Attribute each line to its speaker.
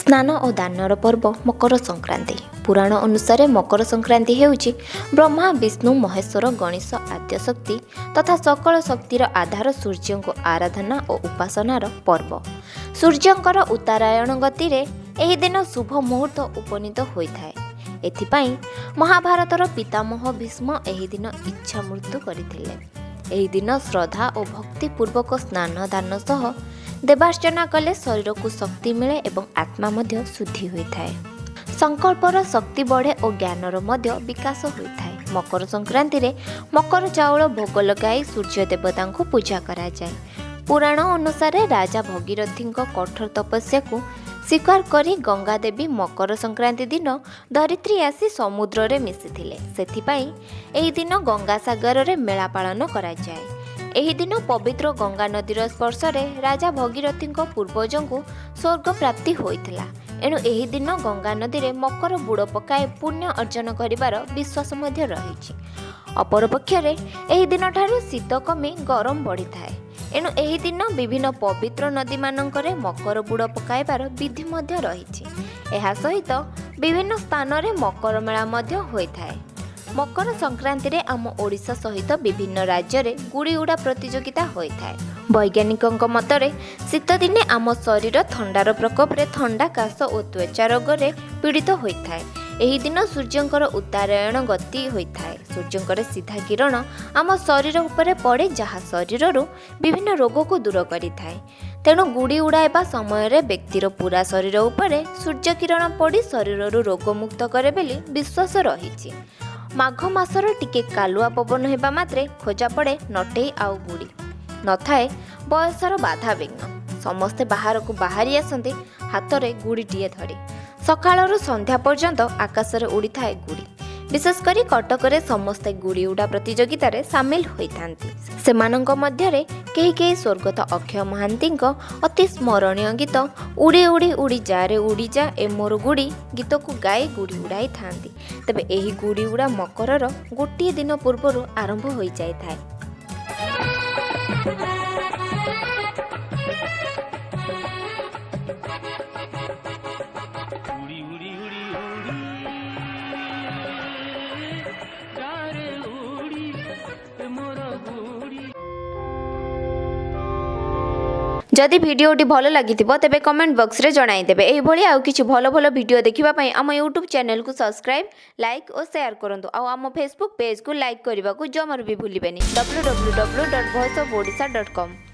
Speaker 1: स्नान और दानर पर्व मकर संक्रांति। पुराण अनुसार मकर संक्रांति हेउची ब्रह्मा विष्णु महेश्वर गणेश आद्य शक्ति तथा सकल शक्तिर आधार सूर्य को आराधना और उपासनार पर्व। सूर्यंकर उत्तरायण गति एही दिन शुभ मुहूर्त उपनीत होइथाय। एथिपाई महाभारतर पितामह भीष्म एही दिन इच्छा मृत्यु करथिले। एही दिन श्रद्धा और भक्तिपूर्वक स्नान दान सह देवार्चना कले शरीर को शक्ति मिले एवं आत्मा मध्य शुद्धि होइथाय। संकल्पर शक्ति बढ़े और ज्ञानर मध्य विकास होइथाय। मकर संक्रांति रे मकर चाउल भोग लगाई सूर्य देवता को पूजा करा जाए। पुराण अनुसार राजा भगीरथी कठोर तपस्या को स्वीकार करी गंगा देवी मकर संक्रांति दिन धरित्री आसी समुद्र रे मिसिथिले। सेथिपाई एही दिन गंगा सागर रे मेला पालन करा जाए। एही दिन पवित्र गंगा नदीर स्पर्श रे राजा भगीरथी पूर्वज को स्वर्ग प्राप्ति होइथिला। एणु एही दिन गंगा नदी रे मकर बुड़ पकाए पुण्य अर्जन करिवार विश्वास मध्य रहिछि। अपरपक्ष रे एही दिन ठारू शीत कमी गरम बढ़ी थाए। एणु एही दिन विभिन्न पवित्र नदी मानकरे मकर बुड़ पकाइबार विधि मध्य रहिछि। एहा सहित विभिन्न स्थान रे मकर मेला मध्य होइथाए। मकर संक्रांति रे आम ओडिशा सहित विभिन्न राज्य रे गुड़ी उड़ा प्रतियोगिता होइथाए। वैज्ञानिकों मतरे शीत दिने आम शरीर थंडार प्रकोप रे थंडा काश और त्वचा रोग रे पीड़ित होइथाए। एही दिन सूर्यंकर उत्तरायण गति होइथाए। सूर्यंकर सीधा किरण आम शरीर उपरे पड़े जहाँ शरीर विभिन्न रोग को दूर करिथाए। तेणु गुड़ी उड़ाइबा समय रे व्यक्तिर पूरा शरीर उपरे सूर्य किरण पड़ी शरीर रोग मुक्त करे बेली विश्वास रहिछि। माघ मासर टिके कालुआ पवन हेबा मात्रे खोजा पड़े नटेई आउ गुड़ी नथाए बयसर बाधा विघ्न। समस्ते बाहर को बाहरी आसते हाथरे गुड़ीटीए धरी। सकाळरू संध्या पर्यंत आकाश रे उड़ी थाए गुड़ी। विशेषकर कटक रे समस्ते गुड़ी उड़ा प्रतियोगिता रे सामिल होइथांती। सेमानंक मध्यरे केही केही स्वर्गत अक्षय महांती अति स्मरणीय गीत उड़ी उड़ी उड़ी जा रे उड़ी जा ए मोर गुड़ी गीत को गाई गुड़ी उड़ाई थांती। तेबे एही गुड़ी उड़ा मकरर गोटिए दिन पूर्वरु आरंभ होई जाय थाए। जदि भिडियोटी भल लगी तेबे कमेंट बॉक्स रे जणाई देबे। एही भली आउ किछि भलो भलो भिडियो देखिबा पई आम यूट्यूब चैनल को सब्सक्राइब लाइक और शेयर करंतु। आउ आम फेसबुक पेज को लाइक करबा को जमर भी भूलिबेनी। www.voiceofodisha.com